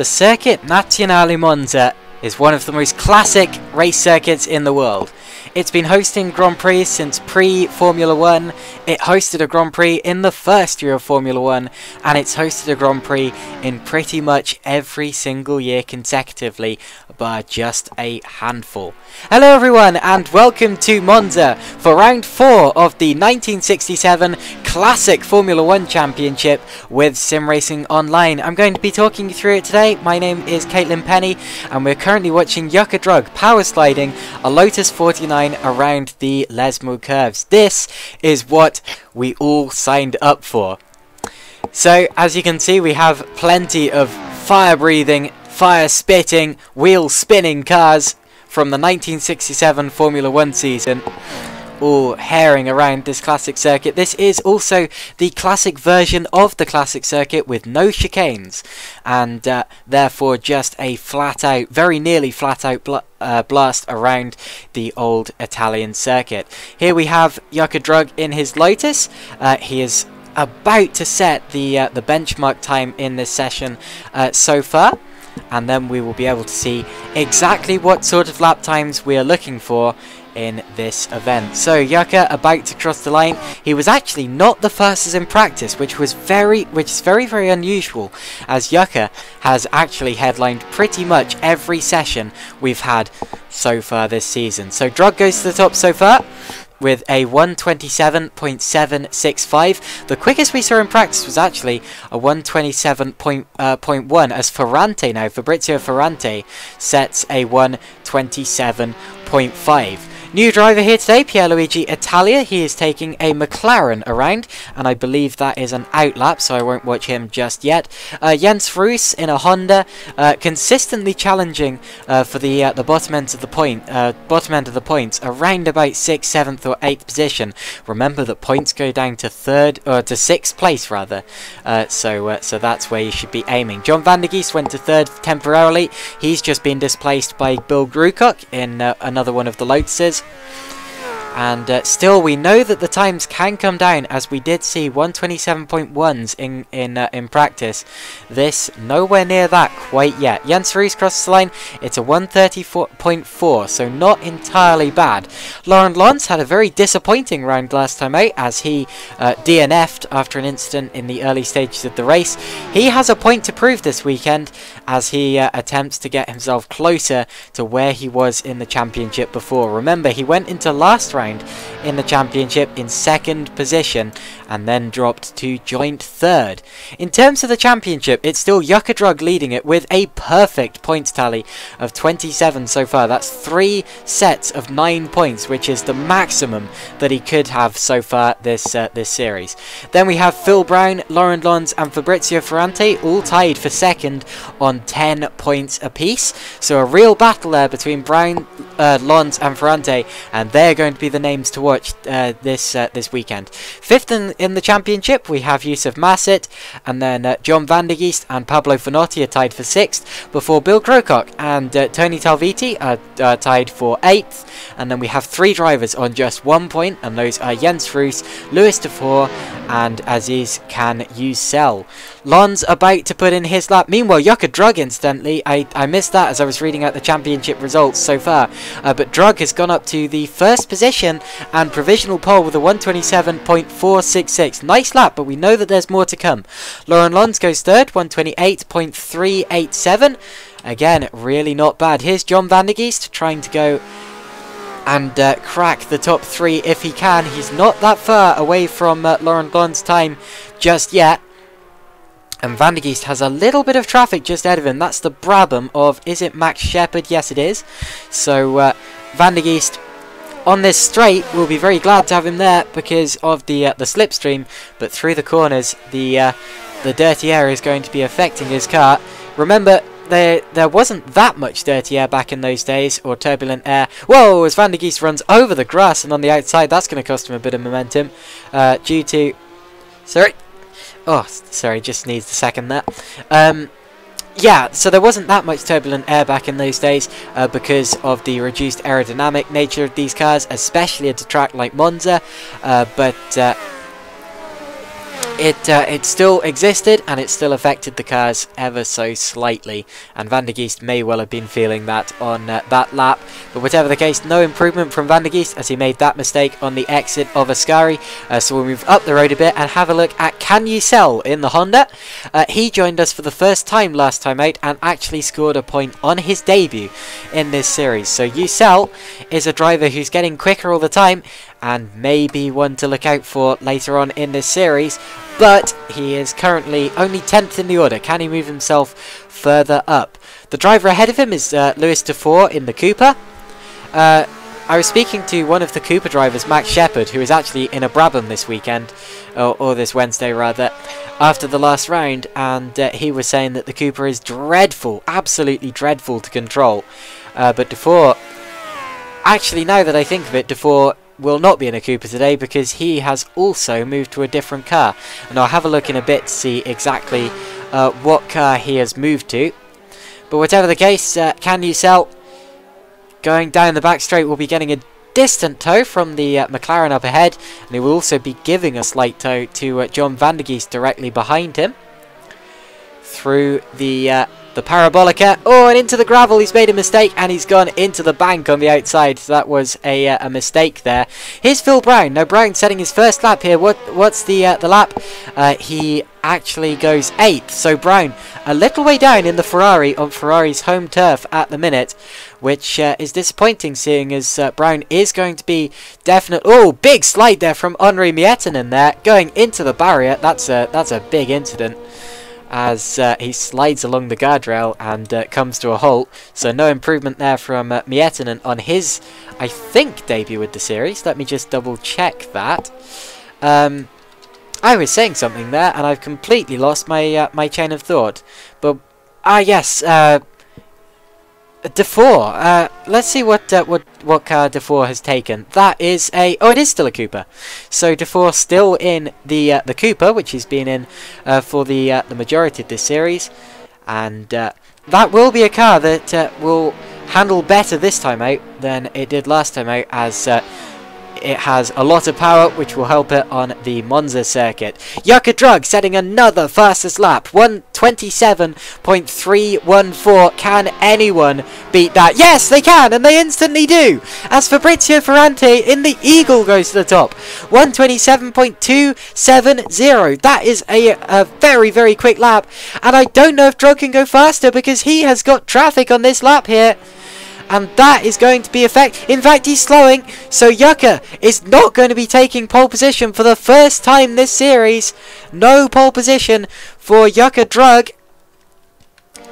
The Circuit Nazionale Monza is one of the most classic race circuits in the world. It's been hosting Grand Prix since pre-Formula 1, it hosted a Grand Prix in the first year of Formula 1, and it's hosted a Grand Prix in pretty much every single year consecutively, bar just a handful. Hello everyone, and welcome to Monza for round 4 of the 1967 Classic Formula 1 Championship with SimRacingOnline. I'm going to be talking you through it today. My name is Caitlin Penny, and we're currently watching Yucca Drug power sliding a Lotus 49 around the Lesmo curves. This is what we all signed up for. So, as you can see, we have plenty of fire-breathing, fire-spitting, wheel-spinning cars from the 1967 Formula 1 season, all herring around this classic circuit. This is also the classic version of the classic circuit with no chicanes, and therefore just a flat-out, very nearly flat-out blast around the old Italian circuit. Here we have Yucca Drug in his Lotus. He is about to set the benchmark time in this session so far, and then we will be able to see exactly what sort of lap times we are looking for in this event. So Yucca about to cross the line. He was actually not the fastest in practice, which is very unusual, as Yucca has actually headlined pretty much every session we've had so far this season. So Drug goes to the top so far with a 1:27.765. The quickest we saw in practice was actually a 1:27.1, as Fabrizio Ferrante sets a 1:27.5. New driver here today, Pierluigi Italia. He is taking a McLaren around, and I believe that is an outlap, so I won't watch him just yet. Jens Vroos in a Honda, consistently challenging for the bottom end of the points, around about 6th, 7th, or 8th position. Remember that points go down to 3rd or to 6th place rather, so that's where you should be aiming. John Van der Geest went to 3rd temporarily. He's just been displaced by Bill Grucock in another one of the Lotuses. And still, we know that the times can come down, as we did see 1:27.1s in practice. This nowhere near that quite yet. Jens Vroos crosses the line. It's a 1:34.4, so not entirely bad. Laurent Lons had a very disappointing round last time out, as he DNF'd after an incident in the early stages of the race. He has a point to prove this weekend, as he attempts to get himself closer to where he was in the championship before. Remember, he went into last round in the championship in 2nd position and then dropped to joint 3rd. In terms of the championship, it's still Yucca Drug leading it with a perfect points tally of 27 so far. That's 3 sets of 9 points, which is the maximum that he could have so far this series. Then we have Phil Brown, Laurent Lons and Fabrizio Ferrante all tied for 2nd on 10 points apiece. So a real battle there between Brown, Lons and Ferrante, and they're going to be the names to watch this weekend. 5th in the championship, we have Yusuf Massit, and then John Van der Geest and Pablo Finotti are tied for 6th, before Bill Grocock and Tony Talviti are tied for 8th, and then we have 3 drivers on just 1 point, and those are Jens Vroos, Louis Dufour, and Aziz Khan Yücel. Lons about to put in his lap. Meanwhile, Yucca Drug, incidentally, I missed that as I was reading out the championship results so far, but Drug has gone up to the 1st position and provisional pole with a 1:27.466. Nice lap, but we know that there's more to come. Laurent Lons goes 3rd, 1:28.387. Again, really not bad. Here's John Van der Geest trying to go and crack the top 3 if he can. He's not that far away from Laurent Lons' time just yet. And Van der Geest has a little bit of traffic just ahead of him. That's the Brabham of, is it Max Shepard? Yes, it is. So Van der Geest on this straight, we'll be very glad to have him there because of the slipstream. But through the corners, the dirty air is going to be affecting his car. Remember, there wasn't that much dirty air back in those days, or turbulent air. Whoa, as Van der Geest runs over the grass and on the outside, that's going to cost him a bit of momentum due to... Sorry. Oh, sorry, just needs a second there. Yeah, so there wasn't that much turbulent air back in those days because of the reduced aerodynamic nature of these cars, especially at a track like Monza, but it still existed, did, and it still affected the cars ever so slightly, and Van der Geest may well have been feeling that on that lap. But whatever the case, no improvement from Van der Geest as he made that mistake on the exit of Ascari. So we'll move up the road a bit and have a look at Can You Sell in the Honda. He joined us for the first time last time out and actually scored a point on his debut in this series. So Yusel is a driver who's getting quicker all the time and maybe one to look out for later on in this series, but he is currently only 10th in the order. Can he move himself further up? The driver ahead of him is Lewis Dufour in the Cooper. I was speaking to one of the Cooper drivers, Max Shepard, who is actually in a Brabham this weekend, or this Wednesday rather, after the last round, and he was saying that the Cooper is dreadful, absolutely dreadful to control. But Dufour, actually now that I think of it, Dufour will not be in a Cooper today because he has also moved to a different car. And I'll have a look in a bit to see exactly what car he has moved to. But whatever the case, Can You Sell going down the back straight will be getting a distant tow from the McLaren up ahead, and he will also be giving a slight tow to John Van der Geest directly behind him through the Parabolica. Oh, and into the gravel. He's made a mistake and he's gone into the bank on the outside. So that was a mistake there. Here's Phil Brown. Now Brown setting his first lap here. What's the lap? He actually goes 8th. So Brown a little way down in the Ferrari on Ferrari's home turf at the minute, which is disappointing, seeing as Brown is going to be definite. Oh, big slide there from Henri Miettinen there, going into the barrier. That's a big incident, as he slides along the guardrail and comes to a halt. So no improvement there from Miettinen on his, I think, debut with the series. Let me just double check that. I was saying something there and I've completely lost my my chain of thought. But yes, Dufour. Let's see what car Dufour has taken. That is a... Oh, it is still a Cooper. So Dufour still in the Cooper, which he's been in for the majority of this series, and that will be a car that will handle better this time out than it did last time out, as it has a lot of power, which will help it on the Monza circuit. Yucca Drug setting another fastest lap, 1:27.314. Can anyone beat that? Yes, they can, and they instantly do, as Fabrizio Ferrante in the Eagle goes to the top, 1:27.270. That is a very, very quick lap, and I don't know if Drug can go faster because he has got traffic on this lap here. And that is going to be in fact, he's slowing, so Yucca is not going to be taking pole position for the first time this series. No pole position for Yucca Drug.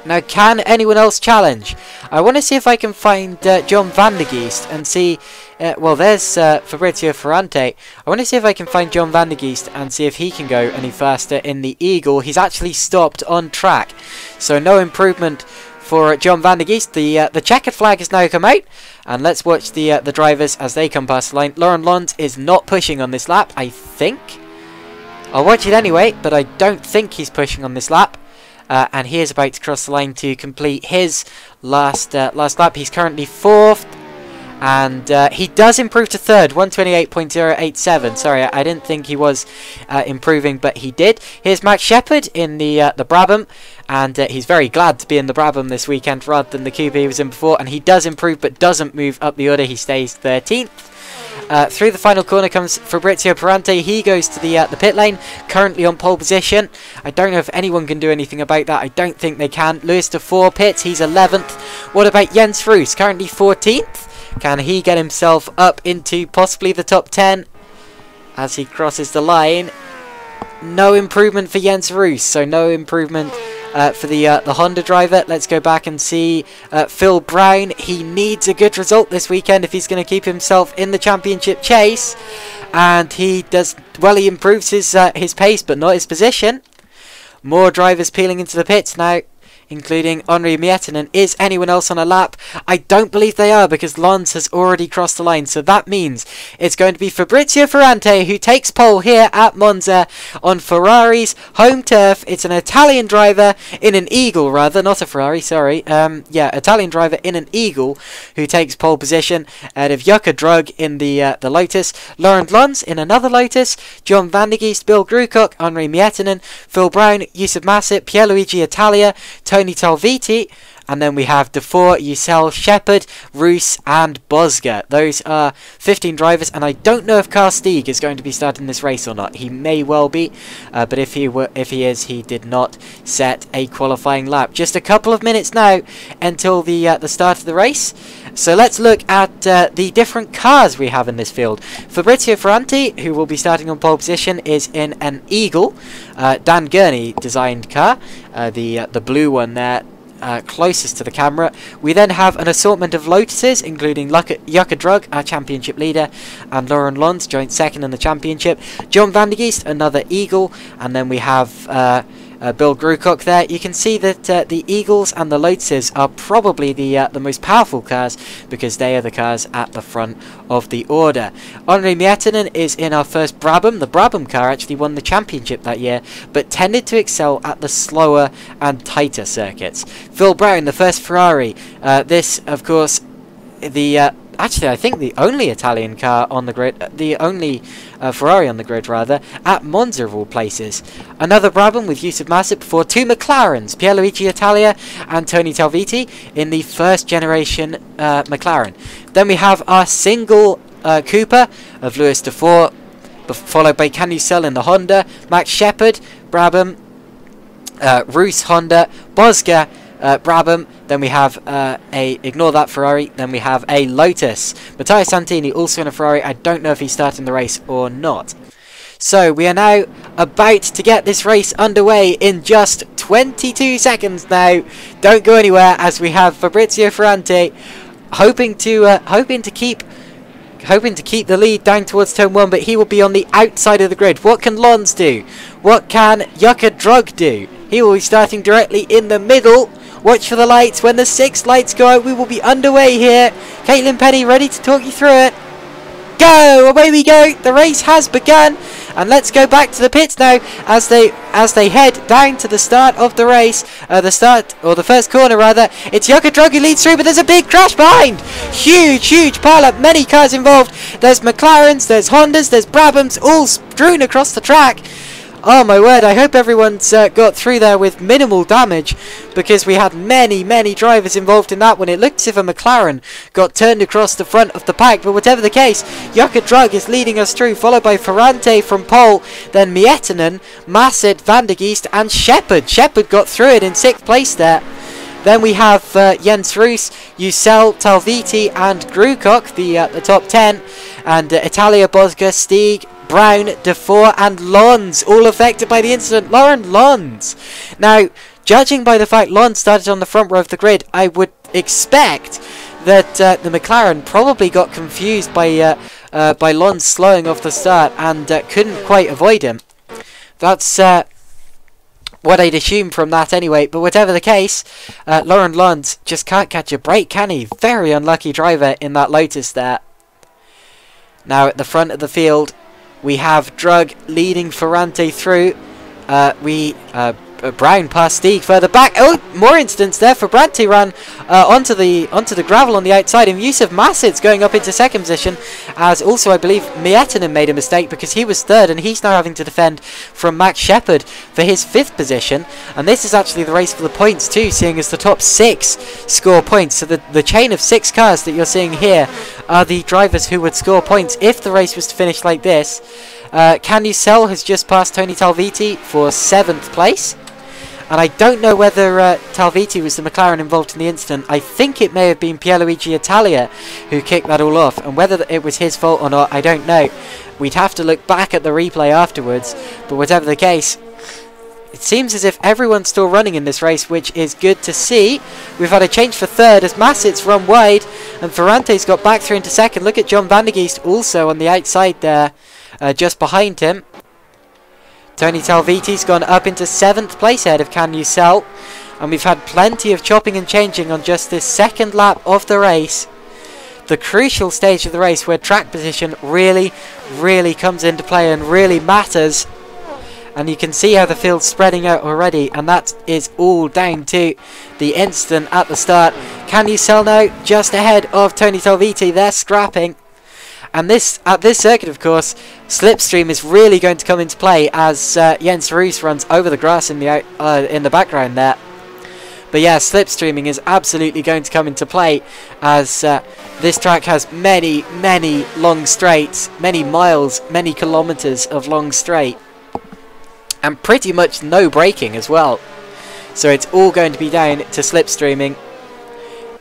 Now, can anyone else challenge? I want to see if I can find John Van der Geest and see... well, there's Fabrizio Ferrante. I want to see if I can find John Van der Geest and see if he can go any faster in the Eagle. He's actually stopped on track, so no improvement for John Van der Geest. The checkered flag has now come out, and let's watch the drivers as they come past the line. Laurent Lons is not pushing on this lap, I think. I'll watch it anyway, but I don't think he's pushing on this lap. And he is about to cross the line to complete his last lap. He's currently 4th, and he does improve to 3rd, 1:28.087. Sorry, I didn't think he was improving, but he did. Here's Max Shepard in the Brabham, and he's very glad to be in the Brabham this weekend rather than the Cooper he was in before, and he does improve but doesn't move up the order. He stays 13th. Through the final corner comes Fabrizio Ferrante. He goes to the pit lane, currently on pole position. I don't know if anyone can do anything about that. I don't think they can. Lewis Dufour pits. He's 11th. What about Jens Vroos? Currently 14th. Can he get himself up into possibly the top 10 as he crosses the line? No improvement for Jens Vroos, so no improvement for the Honda driver. Let's go back and see Phil Brown. He needs a good result this weekend if he's going to keep himself in the championship chase, and he does well. He improves his pace but not his position. More drivers peeling into the pits now. including Henri Miettinen. Is anyone else on a lap? I don't believe they are, because Lons has already crossed the line. So that means it's going to be Fabrizio Ferrante who takes pole here at Monza on Ferrari's home turf. It's an Italian driver in an Eagle, rather, not a Ferrari, sorry. Yeah, Italian driver in an Eagle who takes pole position out of Jukka Drug in the Lotus, Laurent Lons in another Lotus, John Van der Geest, Bill Grewcock, Henri Miettinen, Phil Brown, Yusuf Masip, Pierluigi Italia, Tony Talviti, and then we have Defour, Ussel, Shepard, Roos, and Bosga. Those are 15 drivers, and I don't know if Carl is going to be starting this race or not. He may well be, but if he is, he did not set a qualifying lap. Just a couple of minutes now until the start of the race. So let's look at the different cars we have in this field. Fabrizio Ferrante, who will be starting on pole position, is in an Eagle, Dan Gurney designed car, the blue one there. Closest to the camera. We then have an assortment of Lotuses, including Jukka Drug, our championship leader, and Laurent Lons, joint second in the championship. John Van der Geest, another Eagle, and then we have Bill Grewcock there. You can see that the Eagles and the Lotuses are probably the most powerful cars, because they are the cars at the front of the order. Henri Miettinen is in our first Brabham. The Brabham car actually won the championship that year, but tended to excel at the slower and tighter circuits. Phil Brown, the first Ferrari. This, of course, actually, I think the only Italian car on the grid, the only Ferrari on the grid, rather, at Monza of all places. Another Brabham with Yusuf Masip before two McLarens, Pierluigi Italia and Tony Talviti in the first generation McLaren. Then we have our single Cooper of Louis Defour, followed by Canusel in the Honda, Max Shepard, Brabham, Roos Honda, Bosga, Brabham. Then we have ignore that Ferrari, then we have a Lotus. Matteo Santini also in a Ferrari. I don't know if he's starting the race or not. So we are now about to get this race underway in just 22 seconds now. Don't go anywhere, as we have Fabrizio Ferrante hoping to keep the lead down towards turn 1, but he will be on the outside of the grid. What can Lons do? What can Jukka Drug do? He will be starting directly in the middle. Watch for the lights. When the 6 lights go out, we will be underway here. Caitlin Penny ready to talk you through it. Go! Away we go. The race has begun. And let's go back to the pits now as they head down to the start of the race. The first corner rather. It's Jukka Drug who leads through, but there's a big crash behind. Huge pile-up. Many cars involved. There's McLarens, there's Hondas, there's Brabhams, all strewn across the track. Oh my word, I hope everyone's got through there with minimal damage, because we had many drivers involved in that one. It looked as if a McLaren got turned across the front of the pack, but whatever the case, Jukka Drug is leading us through, followed by Ferrante from pole, then Miettinen, Masset, Van der Geest and Shepard. Shepard got through it in 6th place there. Then we have Jens Roos, Ussel, Talviti and Grewcock, the top 10, and Italia, Bosga, Stieg, Brown, Defour and Lons, all affected by the incident. Laurent Lons. Now, judging by the fact Lons started on the front row of the grid, I would expect that the McLaren probably got confused by Lons slowing off the start and couldn't quite avoid him. That's what I'd assume from that anyway, but whatever the case, Laurent Lons just can't catch a break, can he? Very unlucky driver in that Lotus there. Now at the front of the field, we have Drug leading Ferrante through. Brown past Stieg further back. Oh, more incidents there. Ferrante ran onto the gravel on the outside, and Yusuf Massid's going up into 2nd position, as also I believe Miettinen made a mistake, because he was 3rd and he's now having to defend from Max Shepard for his 5th position. And this is actually the race for the points too, seeing as the top 6 score points. So the chain of 6 cars that you're seeing here are the drivers who would score points if the race was to finish like this. Canusel has just passed Tony Talviti for 7th place. And I don't know whether Talviti was the McLaren involved in the incident. I think it may have been Pierluigi Italia who kicked that all off. And whether it was his fault or not, I don't know. We'd have to look back at the replay afterwards. But whatever the case, it seems as if everyone's still running in this race, which is good to see. We've had a change for 3rd as Masset's run wide. And Ferrante's got back through into 2nd. Look at John Van der Geest also on the outside there, just behind him. Tony Talviti's gone up into 7th place ahead of Canusel. and we've had plenty of chopping and changing on just this second lap of the race. The crucial stage of the race where track position really comes into play and really matters. And you can see how the field's spreading out already, and that is all down to the incident at the start. Can you sell now? Just ahead of Tony Talviti. They're scrapping. And at this circuit, of course, slipstream is really going to come into play as Jens Roos runs over the grass in the background there. But yeah, slipstreaming is absolutely going to come into play as this track has many long straights, many miles, many kilometers of long straight. And pretty much no braking as well. So it's all going to be down to slipstreaming.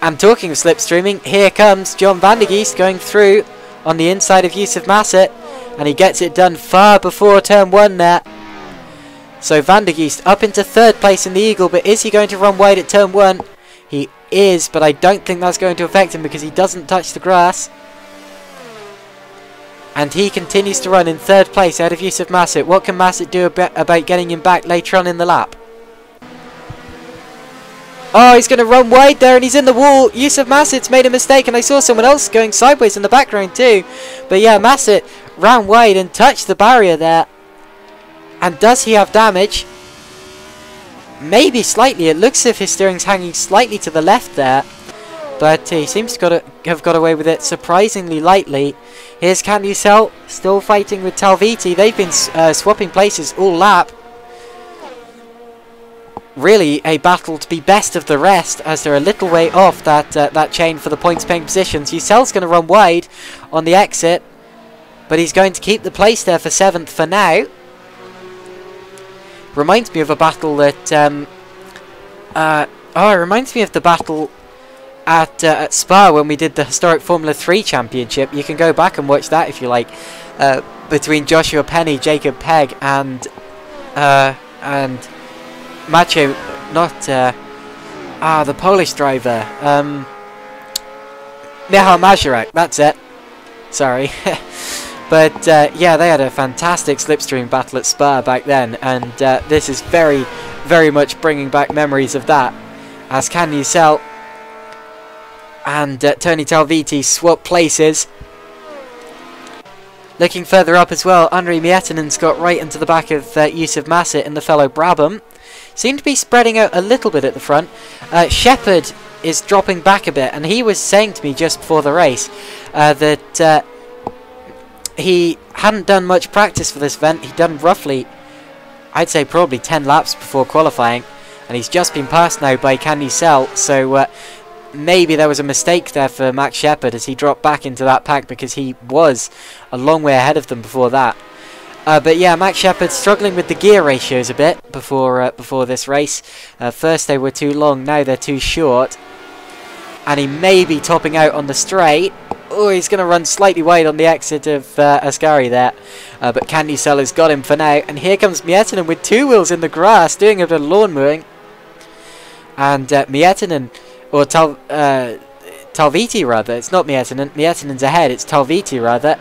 And talking of slipstreaming, here comes John van der Geest going through on the inside of Yusuf Massett. And he gets it done far before turn 1 there. So van der Geest up into 3rd place in the Eagle. But is he going to run wide at turn 1? He is, but I don't think that's going to affect him because he doesn't touch the grass. And he continues to run in 3rd place out of Yusuf Massett. What can Massett do about getting him back later on in the lap? Oh, he's going to run wide there and he's in the wall. Yusuf Massett's made a mistake, and I saw someone else going sideways in the background too. But yeah, Massett ran wide and touched the barrier there. And does he have damage? Maybe slightly. It looks as if his steering's hanging slightly to the left there. But he seems to have got away with it surprisingly lightly. Here's Canusel, still fighting with Talviti. They've been swapping places all lap. Really a battle to be best of the rest, as they're a little way off that chain for the points paying positions. Usel's going to run wide on the exit, but he's going to keep the place there for 7th for now. Reminds me of a battle that... it reminds me of the battle at Spa when we did the historic Formula 3 Championship. You can go back and watch that if you like. Between Joshua Penny, Jacob Pegg, and Maciej, the Polish driver. Michał Mazurek, that's it. Sorry. But yeah, they had a fantastic slipstream battle at Spa back then, and this is very much bringing back memories of that. As Canusel and Tony Talviti swap places. Looking further up as well, Henri Mietinen's got right into the back of Yusuf Massett and the fellow Brabham. Seem to be spreading out a little bit at the front. Shepard is dropping back a bit, and he was saying to me just before the race that he hadn't done much practice for this event. He'd done roughly, I'd say probably 10 laps before qualifying, and he's just been passed now by Canusel, so maybe there was a mistake there for Max Shepard as he dropped back into that pack, because he was a long way ahead of them before that. But yeah, Max Shepard struggling with the gear ratios a bit before this race. First they were too long, now they're too short. And he may be topping out on the straight. Oh, he's going to run slightly wide on the exit of Ascari there. But Canusel has got him for now. And here comes Miettinen with 2 wheels in the grass, doing a bit of lawn mowing. And Miettinen, or Talviti rather, it's not Miettinen. Miettinen's ahead, it's Talviti rather,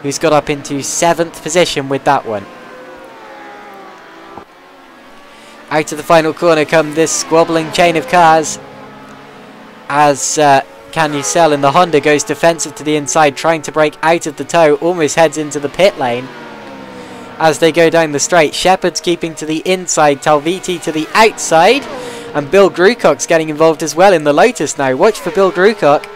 who's got up into 7th position with that one. Out of the final corner come this squabbling chain of cars, as Canusel in the Honda goes defensive to the inside, trying to break out of the tow, almost heads into the pit lane. As they go down the straight, Shepard's keeping to the inside, Talviti to the outside, and Bill Grucock's getting involved as well in the Lotus now. Watch for Bill Grucock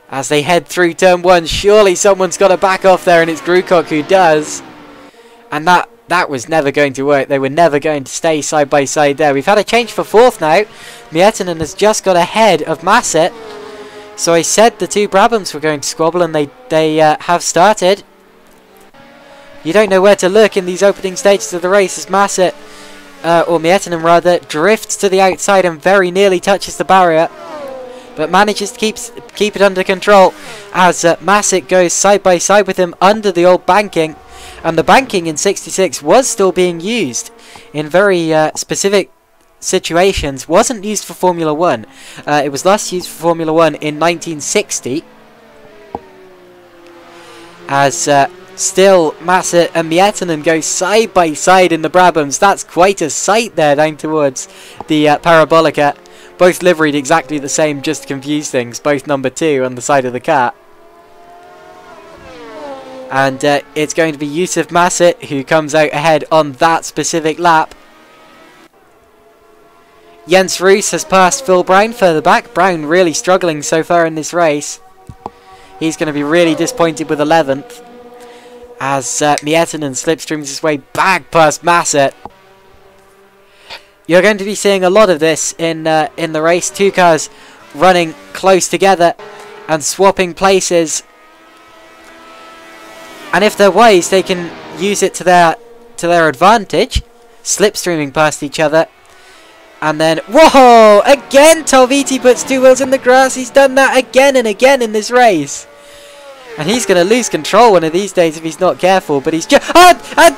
as they head through turn 1. Surely someone's got to back off there, and it's Grucock who does. And that was never going to work. They were never going to stay side by side there. We've had a change for 4th now. Miettinen has just got ahead of Massett. So I said the 2 Brabhams were going to squabble, and they have started. You don't know where to look in these opening stages of the race as Massett, or Miettinen rather, drifts to the outside and very nearly touches the barrier, but manages to keep it under control as Massett goes side by side with him under the old banking. And the banking in 66 was still being used in very specific situations. Wasn't used for Formula 1. It was last used for Formula 1 in 1960. As Still, Massa and Miettinen go side by side in the Brabhams. That's quite a sight there down towards the Parabolica. Both liveried exactly the same, just to confuse things. Both number 2 on the side of the car. And it's going to be Yusuf Masset who comes out ahead on that specific lap. Jens Roos has passed Phil Brown further back. Brown really struggling so far in this race. He's going to be really disappointed with 11th. As Miettinen slipstreams his way back past Masset. You're going to be seeing a lot of this in the race. Two cars running close together and swapping places. And if they're wise, they can use it to their advantage. Slipstreaming past each other. And then, whoa! Again, Talviti puts 2 wheels in the grass. He's done that again and again in this race. And he's going to lose control one of these days if he's not careful. But he's just...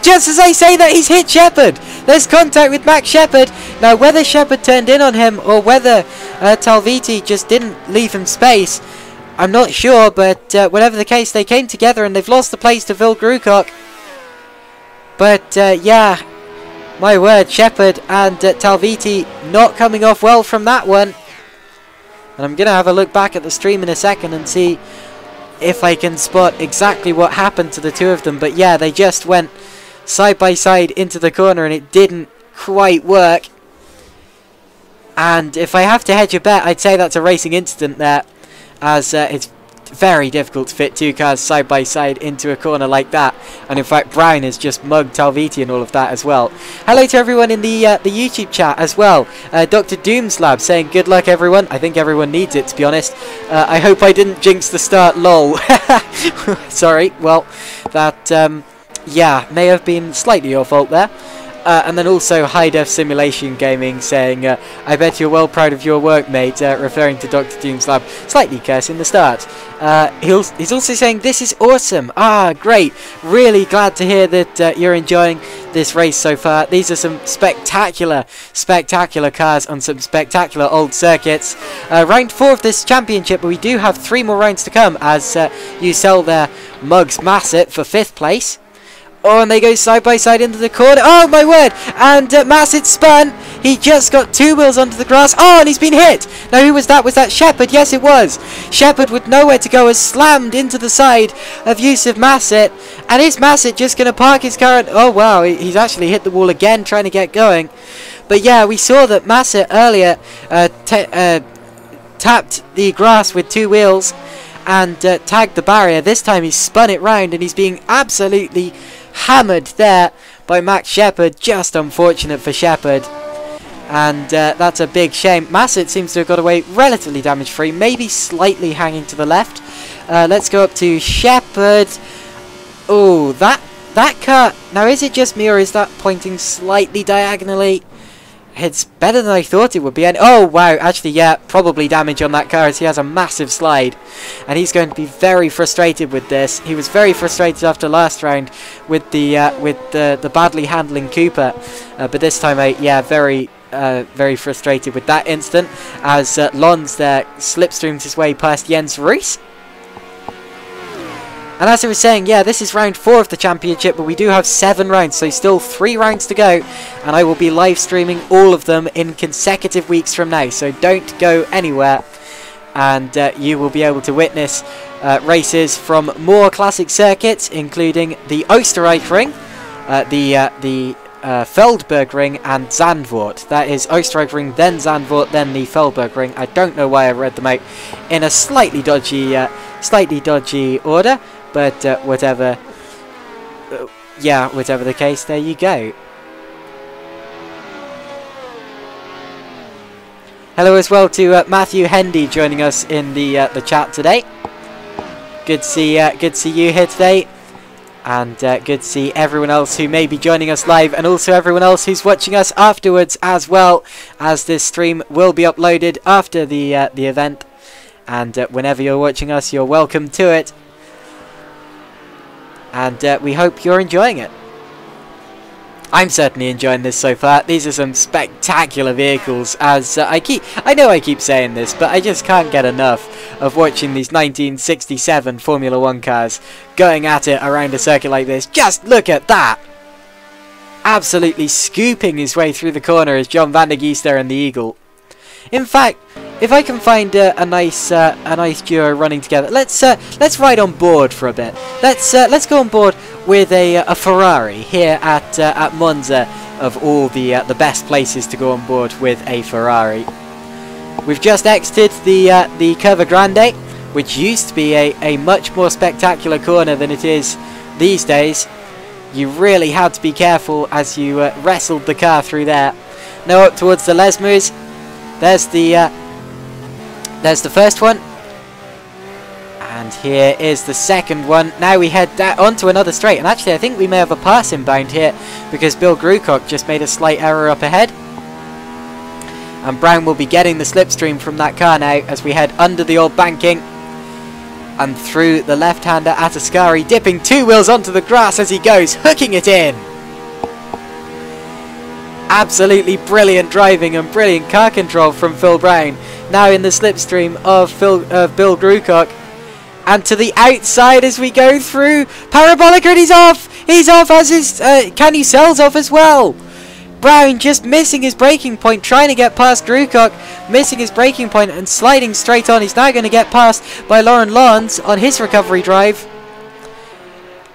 just as I say that, he's hit Shepard. There's contact with Max Shepard. Now, whether Shepard turned in on him or whether Talviti just didn't leave him space, I'm not sure. But whatever the case, they came together and they've lost the place to Phil Grucock. But, yeah, my word, Shepard and Talviti not coming off well from that one. And I'm going to have a look back at the stream in a second and see if I can spot exactly what happened to the two of them. But yeah, they just went side by side into the corner and it didn't quite work. And if I have to hedge a bet, I'd say that's a racing incident there, as it's very difficult to fit 2 cars side by side into a corner like that. And in fact, Brown has just mugged Talviti and all of that as well. Hello to everyone in the YouTube chat as well. Dr. Doomslab saying good luck everyone. I think everyone needs it, to be honest. I hope I didn't jinx the start, lol. Sorry, well, that yeah, may have been slightly your fault there. And then also High Def Simulation Gaming saying, I bet you're well proud of your work, mate, referring to Dr. Doomslab, slightly cursing the start. He's also saying, this is awesome. Ah, great. Really glad to hear that you're enjoying this race so far. These are some spectacular, spectacular cars on some spectacular old circuits. Round 4 of this championship, but we do have 3 more rounds to come, as Ucell there mugs Masset for 5th place. Oh, and they go side by side into the corner. Oh, my word. And Masset spun. He just got 2 wheels onto the grass. Oh, and he's been hit. Now, who was that? Was that Shepard? Yes, it was. Shepard, with nowhere to go, has slammed into the side of Yusuf Masset. And is Masset just going to park his car? Oh, wow. He's actually hit the wall again trying to get going. But, yeah, we saw that Masset earlier tapped the grass with 2 wheels and tagged the barrier. This time he's spun it round and he's being absolutely hammered there by Max Shepard. Just unfortunate for Shepard, and that's a big shame. Masset seems to have got away relatively damage free, maybe slightly hanging to the left. Let's go up to Shepard. Oh, that car, now is it just me or is that pointing slightly diagonally? It's better than I thought it would be. And oh wow, actually yeah, probably damage on that car as he has a massive slide. And he's going to be very frustrated with this. He was very frustrated after last round with the badly handling Cooper. But this time yeah, very frustrated with that incident, as Lons there slipstreams his way past Jens Roos. And as I was saying, yeah, this is round 4 of the championship, but we do have 7 rounds, so still 3 rounds to go. And I will be live streaming all of them in consecutive weeks from now, so don't go anywhere. And you will be able to witness races from more classic circuits, including the Oostenrijkring, the Feldbergring and Zandvoort. That is Oostenrijkring, then Zandvoort, then the Feldbergring. I don't know why I read them out in a slightly dodgy order. But whatever, yeah, whatever the case, there you go. Hello as well to Matthew Hendy joining us in the chat today. Good to see you here today, and good to see everyone else who may be joining us live, and also everyone else who's watching us afterwards as well, as this stream will be uploaded after the event, and whenever you're watching us, you're welcome to it. And we hope you're enjoying it. I'm certainly enjoying this so far. These are some spectacular vehicles, as I know I keep saying this, but I just can't get enough of watching these 1967 Formula 1 cars going at it around a circuit like this. Just look at that! Absolutely scooping his way through the corner as John van der Geester and the Eagle. In fact, if I can find a nice duo running together, let's ride on board for a bit. Let's go on board with a Ferrari here at Monza, of all the best places to go on board with a Ferrari. We've just exited the Curva Grande, which used to be a much more spectacular corner than it is these days. You really had to be careful as you wrestled the car through there. Now up towards the Lesmos. There's the first one, and here is the second one. Now we head onto another straight, and actually I think we may have a pass inbound here because Bill Grucock just made a slight error up ahead. And Brown will be getting the slipstream from that car now as we head under the old banking and through the left-hander at Ascari, dipping two wheels onto the grass as he goes, hooking it in. Absolutely brilliant driving and brilliant car control from Phil Brown. Now in the slipstream of Bill Grucock. And to the outside as we go through. Parabolica, and he's off! He's off as his Canusell's off as well. Brown just missing his braking point, trying to get past Grucock. Missing his braking point and sliding straight on. He's now going to get passed by Laurent Lons on his recovery drive.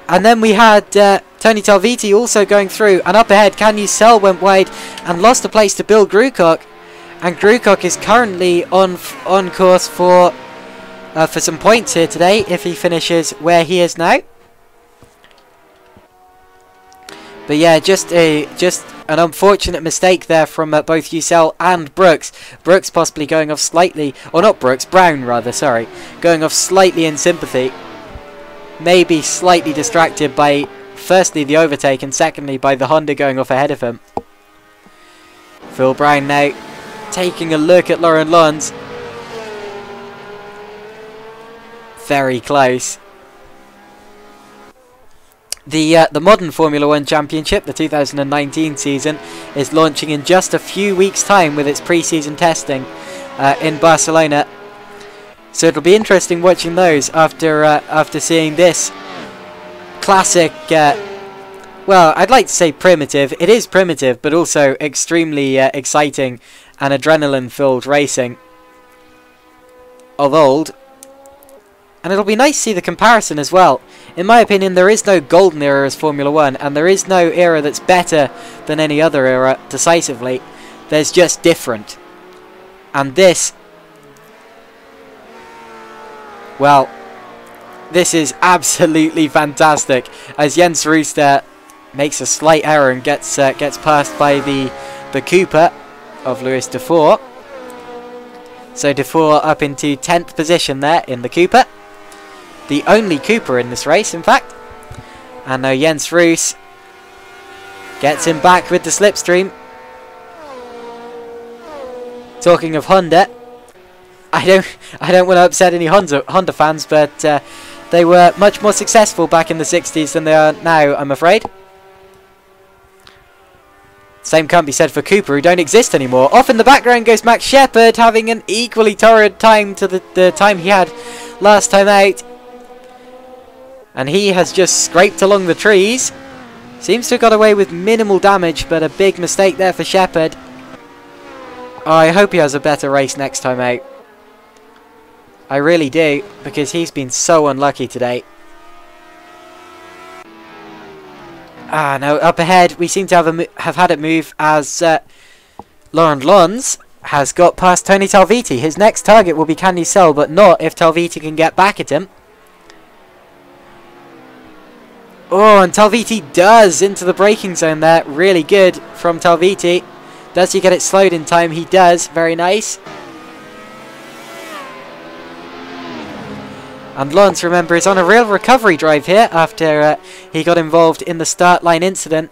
And then we had Tony Talviti also going through, and up ahead Canusell went wide and lost a place to Bill Grucock, and Grucock is currently on course for some points here today if he finishes where he is now. But yeah, just an unfortunate mistake there from both Ussel and Brooks. Brooks possibly going off slightly, or not Brooks, Brown rather, sorry, going off slightly in sympathy. Maybe slightly distracted by firstly the overtake and secondly by the Honda going off ahead of him. Phil Brown now taking a look at Laurent Lons. Very close. The modern Formula 1 Championship, the 2019 season, is launching in just a few weeks' time with its pre-season testing in Barcelona. So it'll be interesting watching those after seeing this classic, well, I'd like to say primitive. It is primitive, but also extremely exciting and adrenaline-filled racing of old. And it'll be nice to see the comparison as well. In my opinion, there is no golden era as Formula 1, and there is no era that's better than any other era decisively. There's just different. And this, well, this is absolutely fantastic as Jens Rooster makes a slight error and gets passed by the Cooper of Louis Dufour. So Dufour up into 10th position there in the Cooper. The only Cooper in this race, in fact. And now Jens Roos gets him back with the slipstream. Talking of Honda, I don't want to upset any Honda fans, but they were much more successful back in the 60s than they are now, I'm afraid. Same can't be said for Cooper, who don't exist anymore. Off in the background goes Max Shepard, having an equally torrid time to the time he had last time out. And he has just scraped along the trees. Seems to have got away with minimal damage, but a big mistake there for Shepard. Oh, I hope he has a better race next time out. I really do, because he's been so unlucky today. Ah, no, up ahead, we seem to have had it move as Laurent Lons has got past Tony Talviti. His next target will be Canusell, but not if Talviti can get back at him. Oh, and Talviti does into the braking zone there. Really good from Talviti. Does he get it slowed in time? He does. Very nice. And Lons, remember, is on a real recovery drive here after he got involved in the start line incident,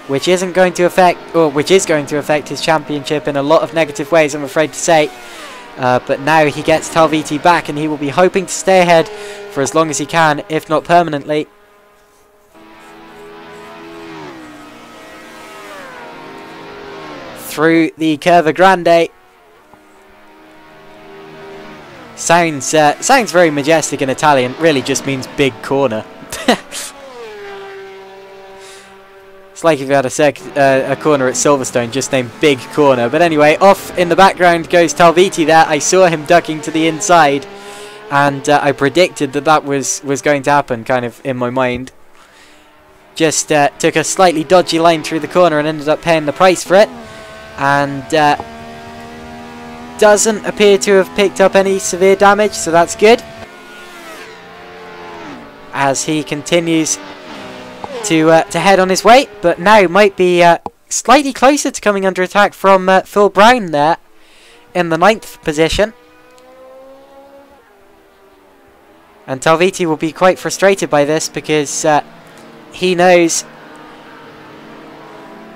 which isn't going to affect, or which is going to affect his championship in a lot of negative ways, I'm afraid to say. But now he gets Talviti back, and he will be hoping to stay ahead for as long as he can, if not permanently. through the Curva Grande. Sounds very majestic in Italian. Really just means big corner. It's like if you had a corner at Silverstone just named Big Corner. But anyway, off in the background goes Talviti there. I saw him ducking to the inside, and I predicted that was going to happen, kind of in my mind. Just took a slightly dodgy line through the corner and ended up paying the price for it. And doesn't appear to have picked up any severe damage, so that's good. As he continues to head on his way, but now might be slightly closer to coming under attack from Phil Brown there in the 9th position. And Talviti will be quite frustrated by this because he knows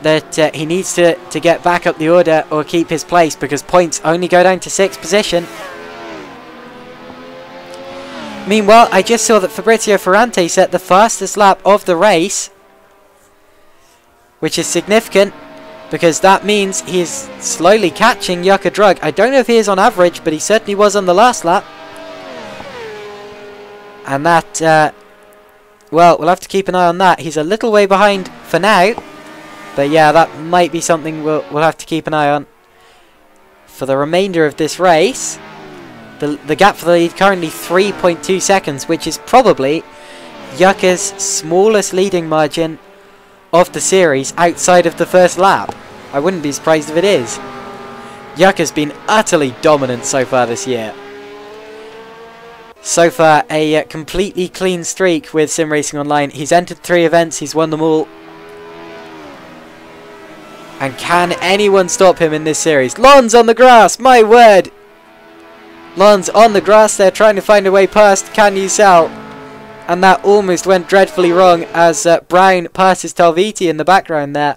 that he needs to get back up the order or keep his place, because points only go down to 6th position. Meanwhile, I just saw that Fabrizio Ferrante set the fastest lap of the race, which is significant because that means he is slowly catching Yuka Drug. I don't know if he is on average, but he certainly was on the last lap. And that, well, we'll have to keep an eye on that. He's a little way behind for now, but yeah, that might be something we'll have to keep an eye on for the remainder of this race. The gap for the lead currently 3.2 seconds, which is probably Yuka's smallest leading margin of the series outside of the first lap. I wouldn't be surprised if it is. Yuka's been utterly dominant so far this year. So far, a completely clean streak with SimRacingOnline. He's entered 3 events, he's won them all. And can anyone stop him in this series? Lons on the grass, my word! Lons on the grass there, trying to find a way past Can You Sell? And that almost went dreadfully wrong as Brown passes Talviti in the background there.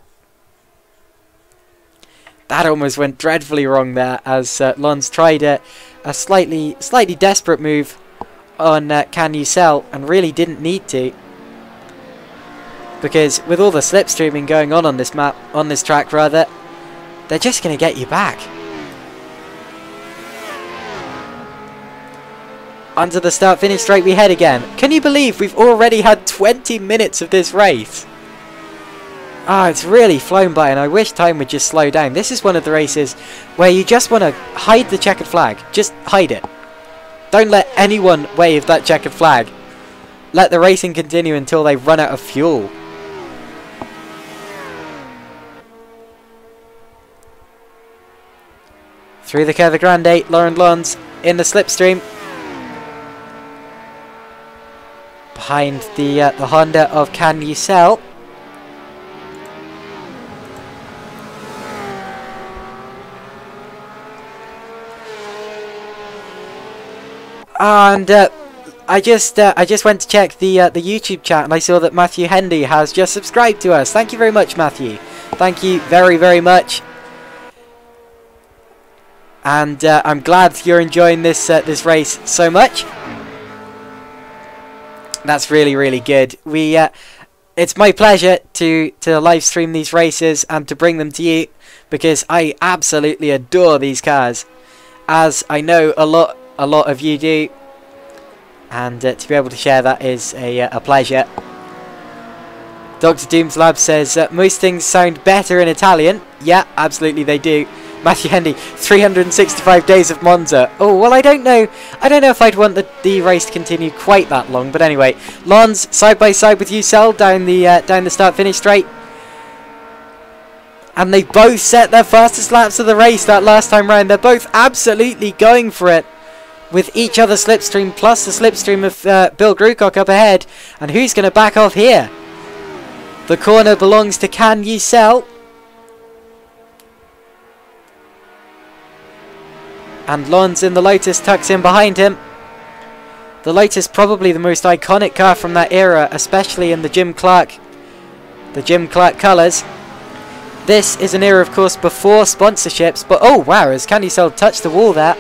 That almost went dreadfully wrong there as Lons tried a slightly desperate move on Can You Sell and really didn't need to. Because with all the slipstreaming going on this map, on this track rather, they're just going to get you back. Onto the start-finish straight we head again. Can you believe we've already had 20 minutes of this race? Ah, it's really flown by, and I wish time would just slow down. This is one of the races where you just want to hide the checkered flag. Just hide it. Don't let anyone wave that checkered flag. Let the racing continue until they run out of fuel. Through the Curva Grande, Laurent Lons in the slipstream. Behind the Honda of Can You Sell? And I just went to check the YouTube chat, and I saw that Matthew Hendy has just subscribed to us. Thank you very much, Matthew. Thank you very, very much. And I'm glad you're enjoying this this race so much. That's really, really good. It's my pleasure to live stream these races and to bring them to you, because I absolutely adore these cars, as I know a lot of you do, and to be able to share that is a pleasure. Dr. Doom's Lab says most things sound better in Italian. Yeah, absolutely they do. Matthew Hendy, 365 days of Monza. Oh, well, I don't know if I'd want the race to continue quite that long, but anyway, Lons side by side with Ucell down the start-finish straight. And they both set their fastest laps of the race that last time round. They're both absolutely going for it, with each other's slipstream plus the slipstream of Bill Grucock up ahead. And who's going to back off here? The corner belongs to Can You Sell? And Lons in the Lotus tucks in behind him. The Lotus, probably the most iconic car from that era, especially in the Jim Clark colours. This is an era, of course, before sponsorships. But oh wow, as Can You Sell touched the wall there.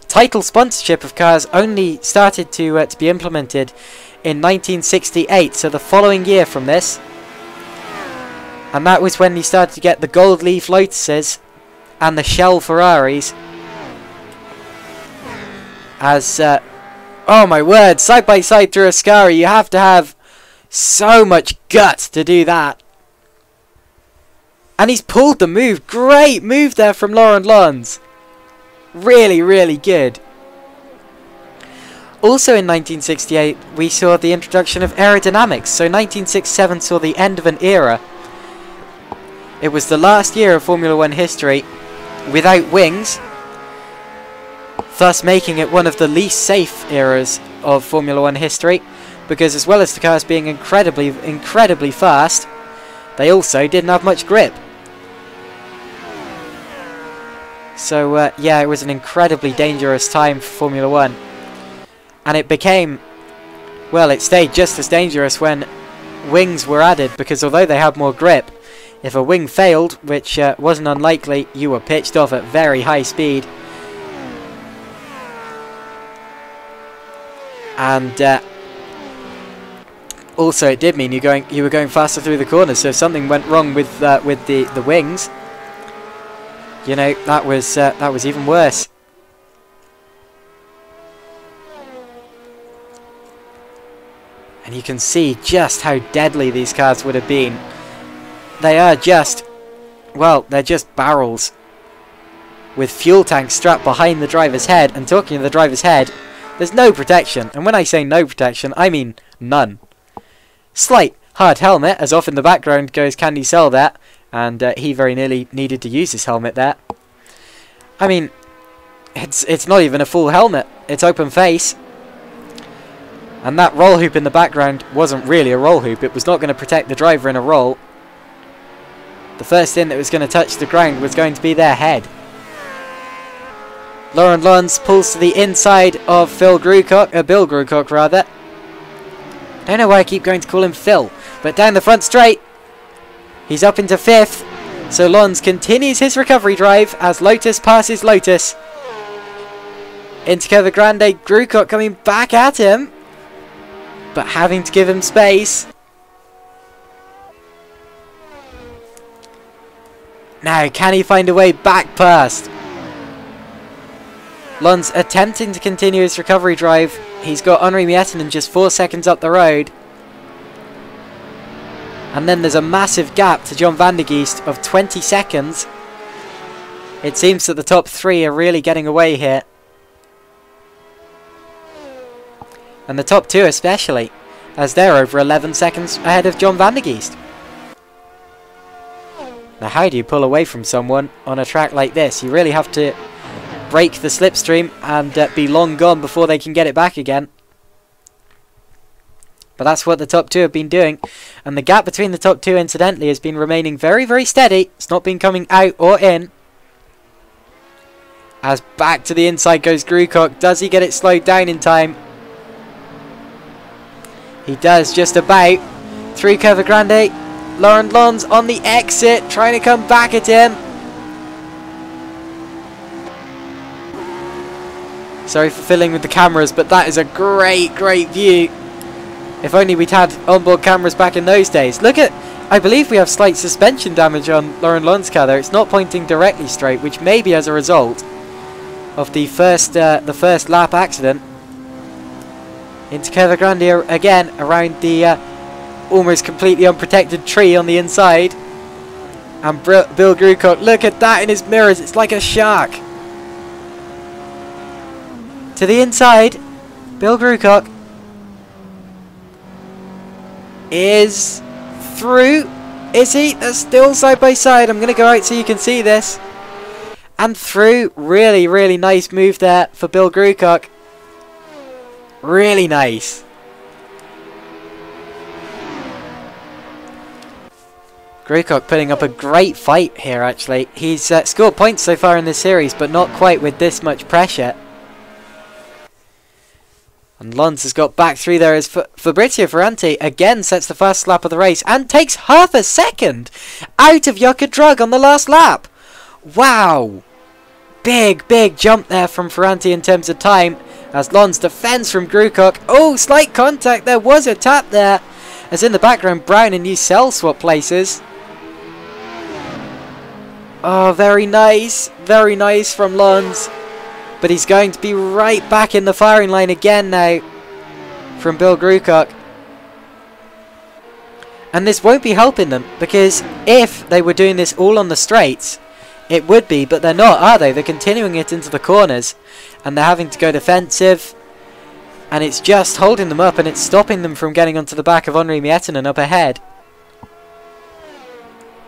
Title sponsorship of cars only started to be implemented in 1968, so the following year from this. And that was when you started to get the gold leaf Lotuses and the shell Ferraris. As, oh my word, side by side through Ascari, you have to have so much guts to do that. And he's pulled the move. Great move there from Laurent Lons. Really, really good. Also in 1968, we saw the introduction of aerodynamics. So 1967 saw the end of an era. It was the last year of Formula 1 history without wings, thus making it one of the least safe eras of Formula 1 history, because as well as the cars being incredibly fast, they also didn't have much grip. So yeah, it was an incredibly dangerous time for Formula 1. And it became, well, it stayed just as dangerous when wings were added, because although they had more grip, if a wing failed, which wasn't unlikely, you were pitched off at very high speed. And also it did mean you were going faster through the corners, so if something went wrong with the wings, you know, that was even worse. And you can see just how deadly these cars would have been. They are just, well, they're just barrels with fuel tanks strapped behind the driver's head. And talking of the driver's head, there's no protection. And when I say no protection, I mean none. Slight hard helmet, as off in the background goes Candy Cell there. And he very nearly needed to use his helmet there. I mean, it's not even a full helmet. It's open face. And that roll hoop in the background wasn't really a roll hoop. It was not going to protect the driver in a roll. The first thing that was going to touch the ground was going to be their head. Laurent Lons pulls to the inside of Bill Grewcock rather. I don't know why I keep going to call him Phil. But down the front straight, he's up into 5th. So Lons continues his recovery drive as Lotus passes Lotus. Into Curva Grande, Grewcock coming back at him, but having to give him space. Now, can he find a way back past? Lons attempting to continue his recovery drive. He's got Henri Miettinen just 4 seconds up the road. And then there's a massive gap to John van der Geest of 20 seconds. It seems that the top 3 are really getting away here. And the top 2 especially, as they're over 11 seconds ahead of John van der Geest. Now, how do you pull away from someone on a track like this? You really have to break the slipstream and be long gone before they can get it back again. But that's what the top 2 have been doing. And the gap between the top 2, incidentally, has been remaining very, very steady. It's not been coming out or in. As back to the inside goes Grewcock. Does he get it slowed down in time? He does, just about. Through Curva Grande. Laurent Lons on the exit, trying to come back at him. Sorry for fiddling with the cameras, but that is a great, great view. If only we'd had onboard cameras back in those days. Look at, I believe we have slight suspension damage on Laurent Lons' car there. It's not pointing directly straight, which may be as a result of the first lap accident. Into Curva Grande again, around the almost completely unprotected tree on the inside. And Bill Grewcock, look at that in his mirrors, it's like a shark. To the inside, Bill Grewcock is through. Is he? They're still side by side. I'm going to go out so you can see this. And through. Really, really nice move there for Bill Grewcock. Really nice. Grewcock putting up a great fight here, actually. He's scored points so far in this series, but not quite with this much pressure. And Lons has got back through there as Fabrizio Ferranti again sets the first lap of the race and takes half a second out of Jocke Drug on the last lap. Wow. Big, big jump there from Ferranti in terms of time as Lons defends from Grewcock. Oh, slight contact. There was a tap there. As in the background, Brown and Newsell swap places. Oh, very nice from Lons. But he's going to be right back in the firing line again now from Bill Grucock. And this won't be helping them, because if they were doing this all on the straights, it would be, but they're not, are they? They're continuing it into the corners, and they're having to go defensive, and it's just holding them up, and it's stopping them from getting onto the back of Henri Miettinen up ahead.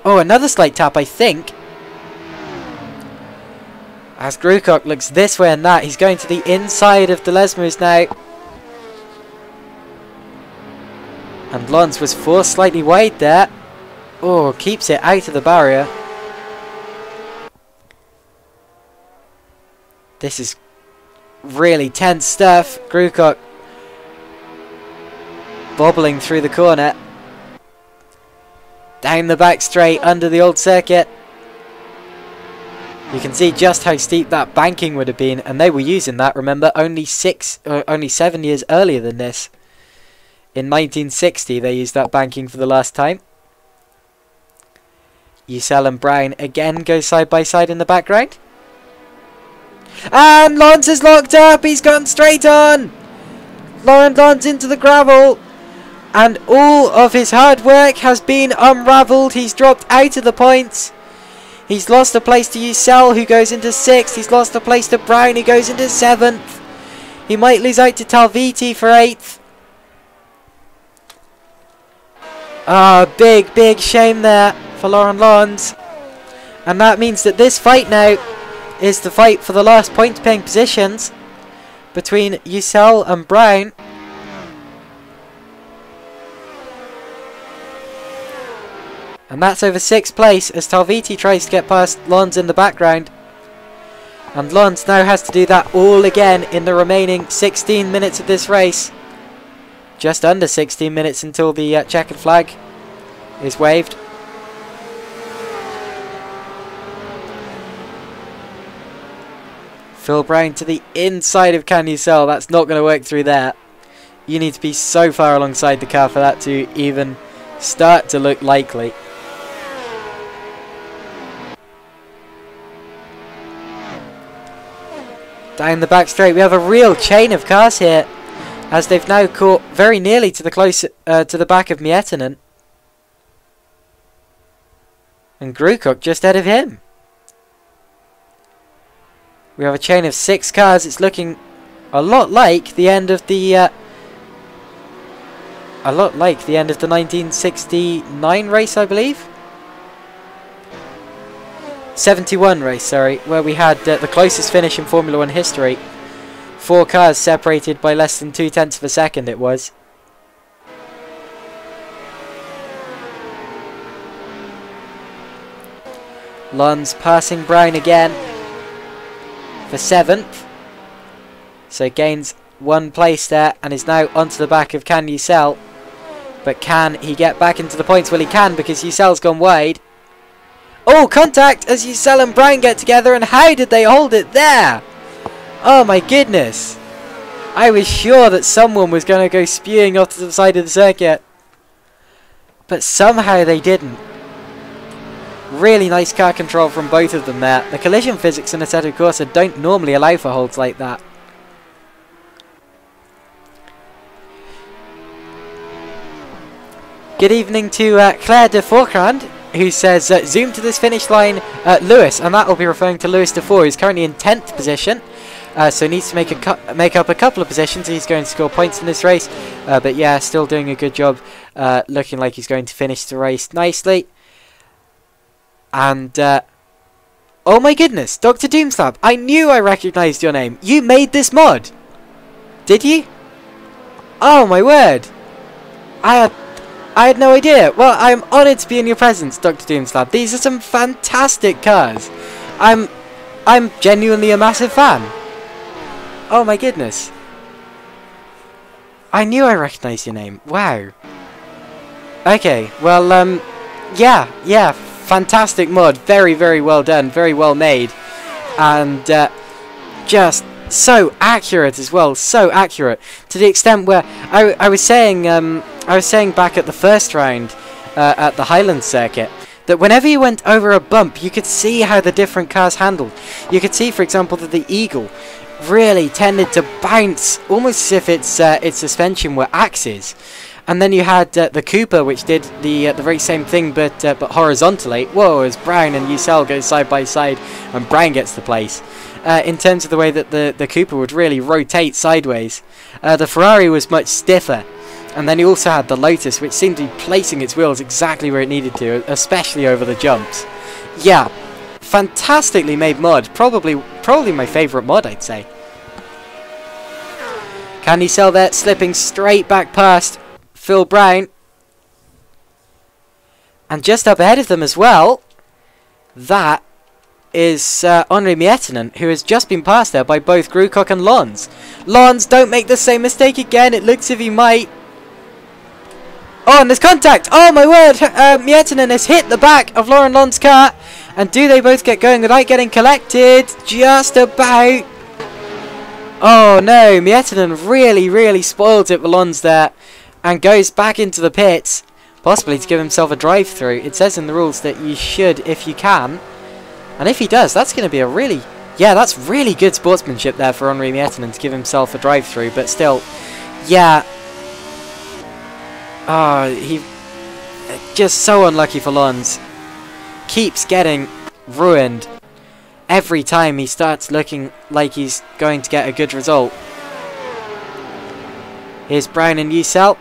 Oh, another slight tap, I think. As Grucock looks this way and that, he's going to the inside of Delesmers now. And Lons was forced slightly wide there. Oh, keeps it out of the barrier. This is really tense stuff. Grucock bobbling through the corner. Down the back straight under the old circuit. You can see just how steep that banking would have been, and they were using that, remember, only 7 years earlier than this. In 1960 they used that banking for the last time. Yücel and Brown again go side by side in the background. And Lons is locked up, he's gone straight on! Laurent Lons into the gravel, and all of his hard work has been unravelled. He's dropped out of the points. He's lost a place to Yücel, who goes into 6th. He's lost a place to Brown, who goes into 7th. He might lose out to Talviti for 8th. Ah, big shame there for Laurent Lons. And that means that this fight now is the fight for the last point-paying positions between Yücel and Brown. And that's over 6th place as Talviti tries to get past Lons in the background. And Lons now has to do that all again in the remaining 16 minutes of this race. Just under 16 minutes until the checkered flag is waved. Phil Brown to the inside of Can Yücel. That's not going to work through there. You need to be so far alongside the car for that to even start to look likely. Down the back straight, we have a real chain of cars here, as they've now caught very nearly to the back of Miettinen, and Grucock just ahead of him. We have a chain of 6 cars. It's looking a lot like the end of the 1969 race, I believe. 71 race, sorry, where we had the closest finish in Formula 1 history. 4 cars separated by less than 0.2 of a second it was. Lons passing Brown again for 7th. So gains 1 place there and is now onto the back of Can Yücel. But can he get back into the points? Well, he can, because Yücel's gone wide. Oh, contact as Yücel and Brown get together, and how did they hold it there? Oh my goodness. I was sure that someone was going to go spewing off to the side of the circuit. But somehow they didn't. Really nice car control from both of them there. The collision physics in Assetto Corsa don't normally allow for holds like that. Good evening to Claire de Forcrand, who says, zoom to this finish line, Lewis, and that will be referring to Lewis Dufour, who's currently in 10th position, so needs to make up a couple of positions. He's going to score points in this race, but yeah, still doing a good job, looking like he's going to finish the race nicely. And, oh my goodness, Dr. Doomslab, I knew I recognised your name. You made this mod. Did you? Oh my word. I had no idea. Well, I'm honoured to be in your presence, Dr. Doomslab. These are some fantastic cars. I'm genuinely a massive fan. Oh my goodness. I knew I recognised your name. Wow. Okay, well, yeah, fantastic mod. Very, very well done. Very well made. And, just so accurate as well. So accurate. To the extent where I was saying back at the first round at the Highland circuit that whenever you went over a bump, you could see how the different cars handled. You could see, for example, that the Eagle really tended to bounce, almost as if its suspension were axes. And then you had the Cooper, which did the very same thing, but horizontally. Whoa, as Brown and Ucell go side by side, and Brown gets the place. In terms of the way that the Cooper would really rotate sideways. The Ferrari was much stiffer. And then you also had the Lotus, which seemed to be placing its wheels exactly where it needed to, especially over the jumps. Yeah, fantastically made mod. Probably my favourite mod, I'd say. Can Ucell there, slipping straight back past Phil Brown. And just up ahead of them as well, that is Henri Miettinen, who has just been passed there by both Grewcock and Lons. Lons, don't make the same mistake again. It looks as if he might. Oh, and there's contact! Oh my word! Miettinen has hit the back of Lauren Lons' car. And do they both get going without getting collected? Just about. Oh no, Miettinen really spoiled it for Lons there. And goes back into the pits. Possibly to give himself a drive-through. It says in the rules that you should if you can. And if he does, that's going to be a really... Yeah, that's really good sportsmanship there for Henri Miettinen to give himself a drive-through. But still, yeah... he just so unlucky for Lons. Keeps getting ruined every time he starts looking like he's going to get a good result. Here's Brown and Ucell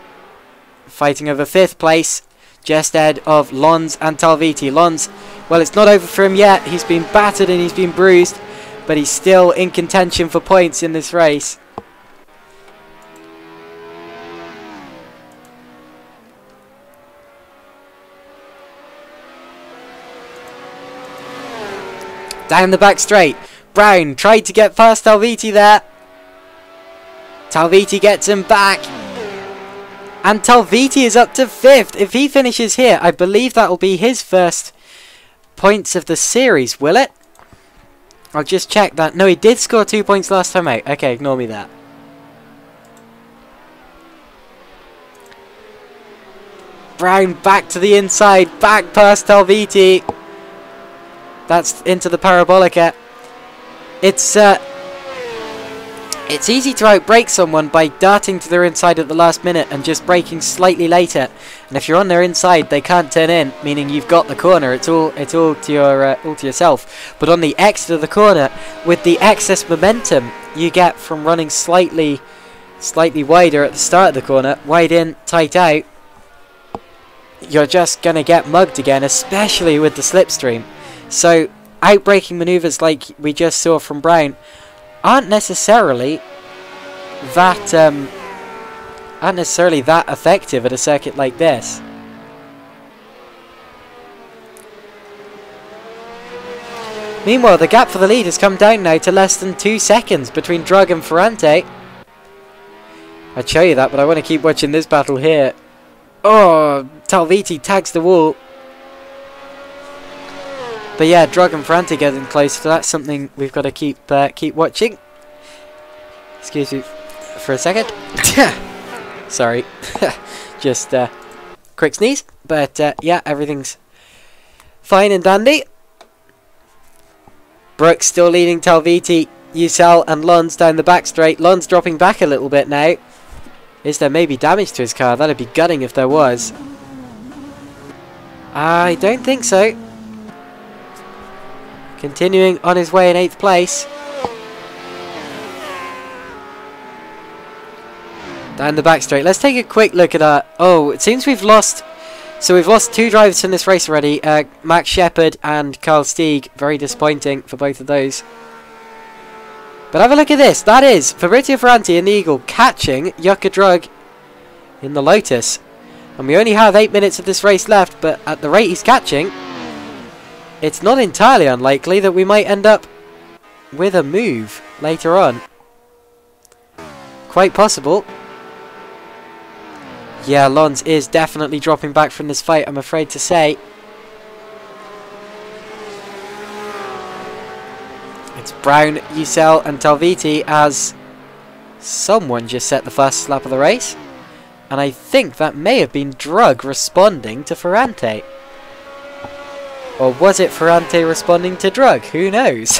fighting over 5th place, just ahead of Lons and Talviti. Lons, well, it's not over for him yet. He's been battered and he's been bruised, but he's still in contention for points in this race. Down the back straight. Brown tried to get past Talviti there. Talviti gets him back. And Talviti is up to 5th. If he finishes here, I believe that will be his first points of the series, will it? I'll just check that. No, he did score 2 points last time out. Okay, ignore me that. Brown back to the inside. Back past Talviti. That's into the Parabolica. It's easy to outbrake someone by darting to their inside at the last minute and just braking slightly later. And if you're on their inside, they can't turn in, meaning you've got the corner. It's all to yourself. But on the exit of the corner, with the excess momentum you get from running slightly wider at the start of the corner, wide in, tight out, you're just gonna get mugged again, especially with the slipstream. So outbraking maneuvers like we just saw from Brown aren't necessarily that effective at a circuit like this. Meanwhile, the gap for the lead has come down now to less than 2 seconds between Drug and Ferrante. I'd show you that, but I want to keep watching this battle here. Oh, Talviti tags the wall. But yeah, Drug and Ferrante getting close, so that's something we've got to keep watching. Excuse me for a second. Sorry. Just quick sneeze. But yeah, everything's fine and dandy. Brooks still leading Talviti, Ucell and Lons down the back straight. Lons dropping back a little bit now. Is there maybe damage to his car? That'd be gutting if there was. I don't think so. Continuing on his way in 8th place. Down the back straight. Let's take a quick look at our... Oh, it seems we've lost... So we've lost 2 drivers in this race already. Max Shepard and Carl Stieg. Very disappointing for both of those. But have a look at this. That is Fabrizio Ferrante in the Eagle catching Jukka Drug in the Lotus. And we only have 8 minutes of this race left, but at the rate he's catching, it's not entirely unlikely that we might end up with a move later on. Quite possible. Yeah, Lons is definitely dropping back from this fight, I'm afraid to say. It's Brown, Ucell and Talviti as someone just set the fastest lap of the race. And I think that may have been Drug responding to Ferrante. Or was it Ferrante responding to drug? Who knows?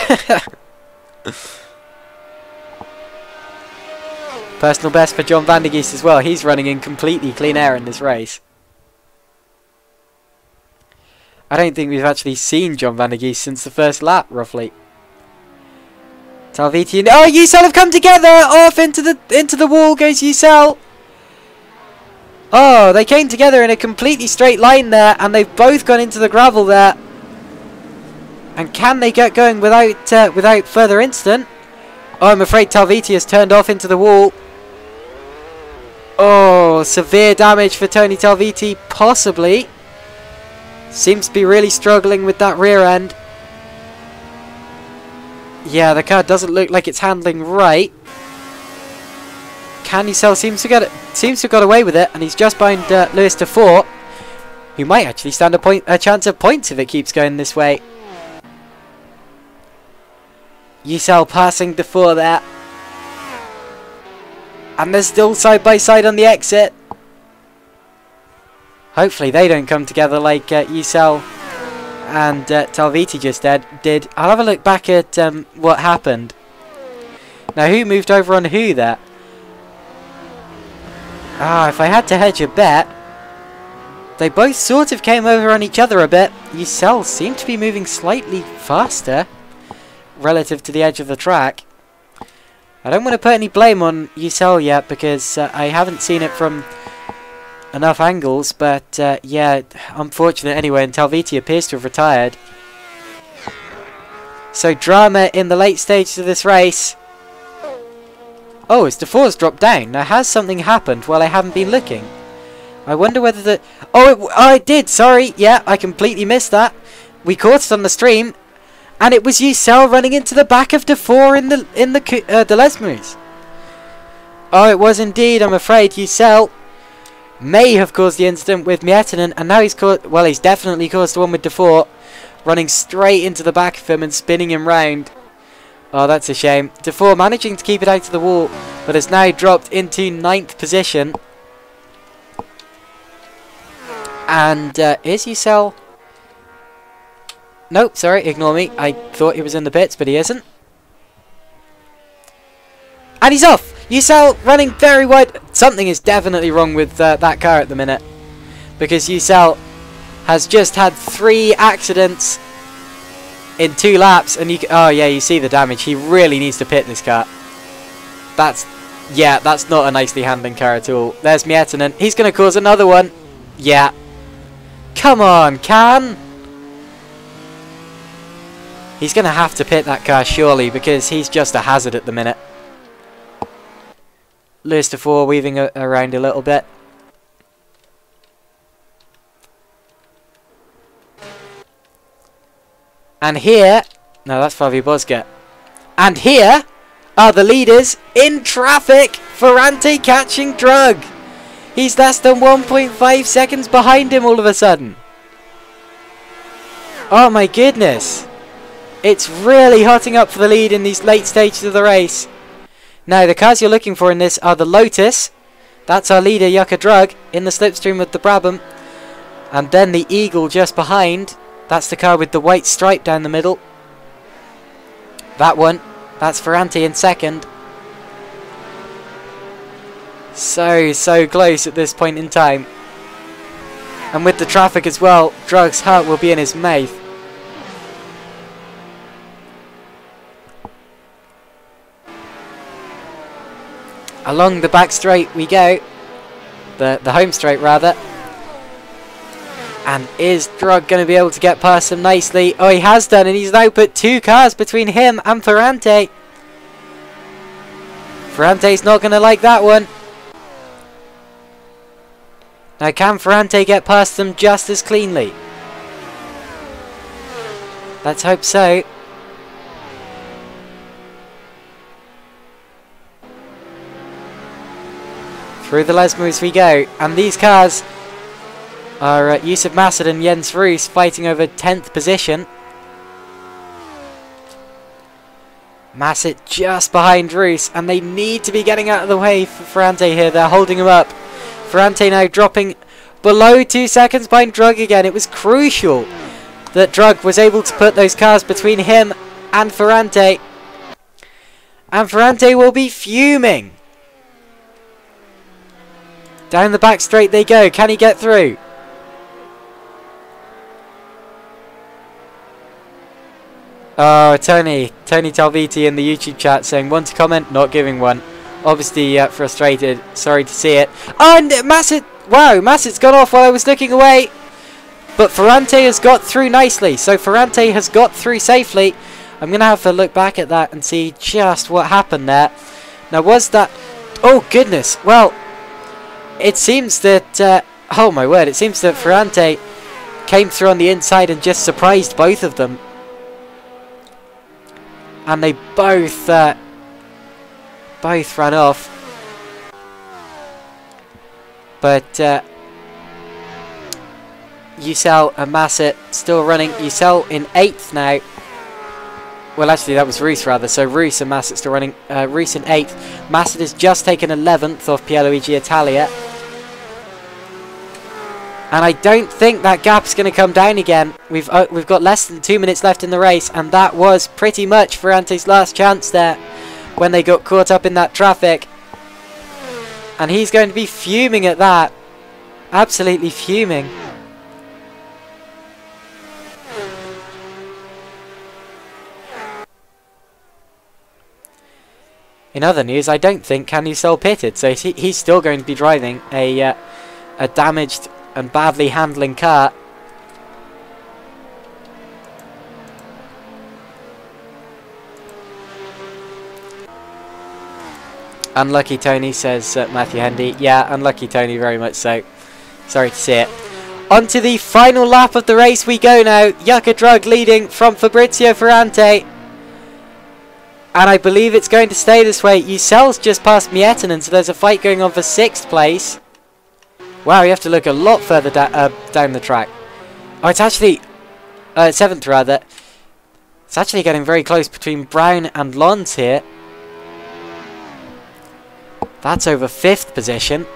Personal best for John Van der Geest as well. He's running in completely clean air in this race. I don't think we've actually seen John Van der Geest since the first lap, roughly. Talviti and Yücel have come together. Off into the wall goes Yücel. Oh, they came together in a completely straight line there, and they've both gone into the gravel there. And can they get going without further incident? Oh, I'm afraid Talviti has turned off into the wall. Oh, severe damage for Tony Talviti, possibly. Seems to be really struggling with that rear end. Yeah, the car doesn't look like it's handling right. Yücel seems to have got away with it, and he's just behind Lewis Dufour, who might actually stand a chance of points if it keeps going this way. Yücel passing Dufour there. And they're still side by side on the exit. Hopefully they don't come together like Yücel and Talviti just did. I'll have a look back at what happened. Now, who moved over on who there? Ah, if I had to hedge a bet, they both sort of came over on each other a bit. Yücel seemed to be moving slightly faster relative to the edge of the track. I don't want to put any blame on Yücel yet because I haven't seen it from enough angles, but yeah, unfortunate anyway, and Talviti appears to have retired. So drama in the late stages of this race. Oh, it's Dufour's dropped down. Now, has something happened while I haven't been looking? I wonder whether the... Oh, I did, sorry. Yeah, I completely missed that. We caught it on the stream. And it was Yücel running into the back of Dufour in the Lesmers. Oh, it was indeed. I'm afraid Yücel may have caused the incident with Miettinen, and now he's caused... Well, he's definitely caused the one with Dufour, running straight into the back of him and spinning him round. Oh, that's a shame. Dufour managing to keep it out of the wall, but has now dropped into 9th position. And is Yücel... Nope, sorry, ignore me. I thought he was in the pits, but he isn't. And he's off! Yücel running very wide. Something is definitely wrong with that car at the minute. Because Yücel has just had 3 accidents in 2 laps. And oh yeah, you see the damage. He really needs to pit this car. That's not a nicely handling car at all. There's Miettinen. He's going to cause another one. Yeah. Come on, Can. He's going to have to pit that car, surely, because he's just a hazard at the minute. Lewis Dufour weaving around a little bit. And here... No, that's Fabio Bosca. And here are the leaders in traffic. Ferrante catching drug. He's less than 1.5 seconds behind him all of a sudden. Oh my goodness. It's really hotting up for the lead in these late stages of the race. Now, the cars you're looking for in this are the Lotus. That's our leader, Yucca Drug, in the slipstream with the Brabham. And then the Eagle just behind. That's the car with the white stripe down the middle. That one. That's Ferrante in second. So close at this point in time. And with the traffic as well, Drug's heart will be in his mouth. Along the back straight we go. The home straight, rather. And is Drug going to be able to get past him nicely? Oh, he has done, and he's now put 2 cars between him and Ferrante. Ferrante's not going to like that one. Now, can Ferrante get past them just as cleanly? Let's hope so. Through the Lesmers we go, and these cars are Yusuf Massad and Jens Roos fighting over 10th position. Massad just behind Roos, and they need to be getting out of the way for Ferrante here. They're holding him up. Ferrante now dropping below 2 seconds behind Drug again. It was crucial that Drug was able to put those cars between him and Ferrante. And Ferrante will be fuming. Down the back straight they go. Can he get through? Oh, Tony Talviti in the YouTube chat saying, want to comment? Not giving one. Obviously frustrated. Sorry to see it. Oh, and Masset. Wow, Masset's gone off while I was looking away. But Ferrante has got through nicely. So Ferrante has got through safely. I'm going to have to look back at that and see just what happened there. Now, was that... Oh, goodness. Well, it seems that... oh, my word. It seems that Ferrante came through on the inside and just surprised both of them. And they both ran off. But Ucell and Masset still running. Ucell in 8th now. Well, actually, that was Roos, rather. So Roos and Masset still running. Roos in 8th. Masset has just taken 11th off Pierluigi Italia. And I don't think that gap's going to come down again. We've got less than 2 minutes left in the race, and that was pretty much Ferrante's last chance there when they got caught up in that traffic. And he's going to be fuming at that. Absolutely fuming. In other news, I don't think Canusel pitted, so he's still going to be driving a damaged and badly handling car. Unlucky Tony, says Matthew Hendy. Yeah, unlucky Tony, very much so. Sorry to see it. On to the final lap of the race we go now. Yucca Drug leading from Fabrizio Ferrante. And I believe it's going to stay this way. Ucell's just past Miettinen, so there's a fight going on for 6th place. Wow, you have to look a lot further down the track. Oh, it's actually... 7th, rather. It's actually getting very close between Brown and Lons here. That's over 5th position.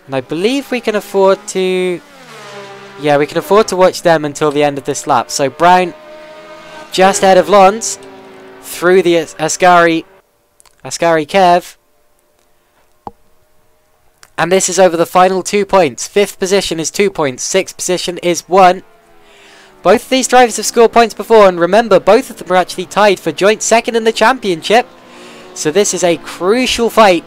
And I believe we can afford to... Yeah, we can afford to watch them until the end of this lap. So Brown just ahead of Lons through the Ascari curve. And this is over the final 2 points. 5th position is 2 points. 6th position is 1. Both of these drivers have scored points before. And remember, both of them are actually tied for joint 2nd in the championship. So this is a crucial fight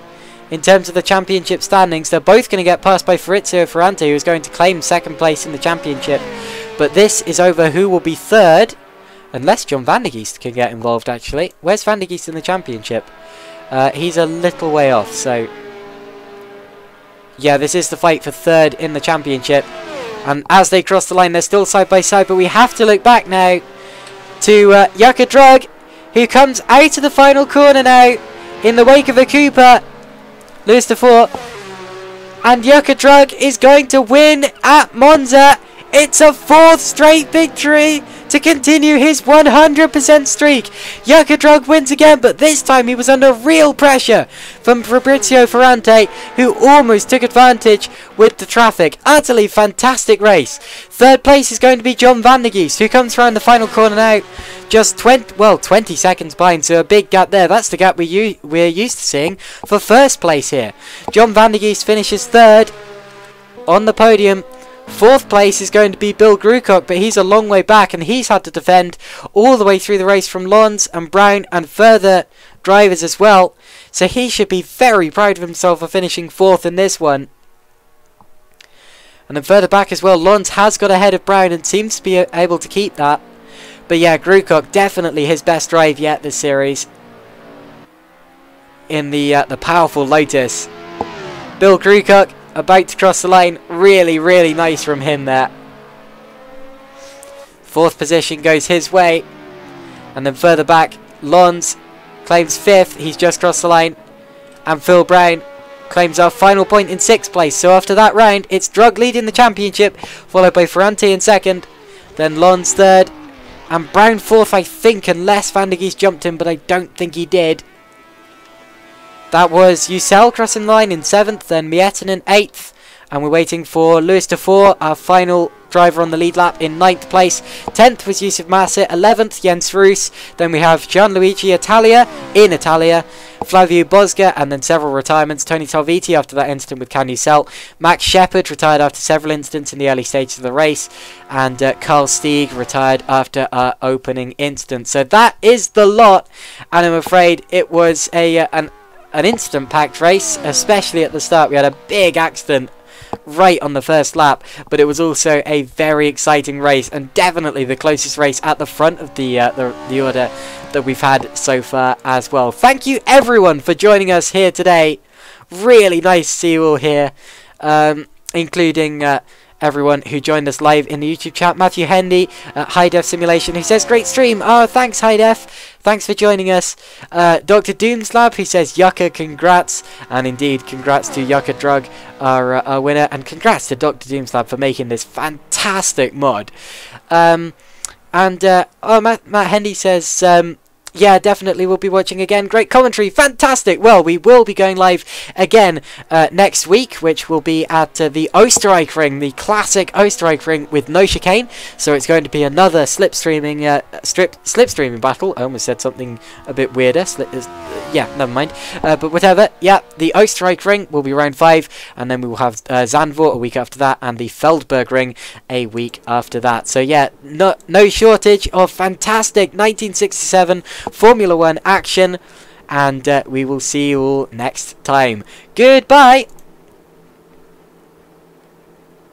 in terms of the championship standings. They're both going to get passed by Fabrizio Ferrante, who is going to claim 2nd place in the championship. But this is over who will be 3rd. Unless John Van der Geest can get involved, actually. Where's Van der Geest in the championship? He's a little way off, so... Yeah, this is the fight for 3rd in the championship. And as they cross the line, they're still side by side. But we have to look back now to Yucca Drug, who comes out of the final corner now in the wake of a Cooper. Lewis DeFore. And Yucca Drug is going to win at Monza. It's a 4th straight victory to continue his 100% streak. Yucca Drug wins again, but this time he was under real pressure from Fabrizio Ferrante, who almost took advantage with the traffic. Utterly fantastic race. 3rd place is going to be John Van der Geest, who comes around the final corner now. Just 20 seconds behind, so a big gap there. That's the gap we're used to seeing for 1st place here. John Van der Geest finishes 3rd on the podium. 4th place is going to be Bill Grucock, but he's a long way back and he's had to defend all the way through the race from Lons and Brown and further drivers as well. So he should be very proud of himself for finishing 4th in this one. And then further back as well, Lons has got ahead of Brown and seems to be able to keep that. But yeah, Grucock definitely his best drive yet this series in the powerful Lotus. Bill Grucock about to cross the line. Really, really nice from him there. 4th position goes his way. And then further back, Lons claims 5th. He's just crossed the line. And Phil Brown claims our final point in 6th place. So after that round, it's Drug leading the championship, followed by Ferrante in 2nd. Then Lons 3rd. And Brown 4th, I think, unless Van der Geest jumped him, but I don't think he did. That was Ucell crossing the line in 7th, then Miettinen 8th. And we're waiting for Lewis DeFore, our final driver on the lead lap in 9th place. 10th was Yusuf Massa, 11th Jens Roos. Then we have Gianluigi Italia in Italia, Flavio Bosga, and then several retirements. Tony Talviti after that incident with Can Selt. Max Shepard retired after several incidents in the early stages of the race. And Carl Stieg retired after our opening incident. So that is the lot. And I'm afraid it was an incident-packed race, especially at the start. We had a big accident right on the first lap, but it was also a very exciting race, and definitely the closest race at the front of the order that we've had so far as well. Thank you everyone for joining us here today. Really nice to see you all here, including everyone who joined us live in the YouTube chat. Matthew Hendy, High Def Simulation, who says great stream. Oh, thanks High Def. Thanks for joining us. Dr. Doomslab, who says Yucca, congrats. And indeed, congrats to Yucca Drug, our winner. And congrats to Dr. Doomslab for making this fantastic mod. Matt Hendy says, yeah, definitely we'll be watching again. Great commentary. Fantastic. Well, we will be going live again next week, which will be at the Oostenrijk-ring, the classic Oostenrijk-ring with no chicane. So it's going to be another slipstreaming battle. I almost said something a bit weirder. Yeah, never mind. But whatever. Yeah, the Oostenrijk-ring will be round 5, and then we will have Zandvoort a week after that, and the Feldberg-ring a week after that. So yeah, no shortage of fantastic 1967 Formula 1 action, and we will see you all next time. Goodbye!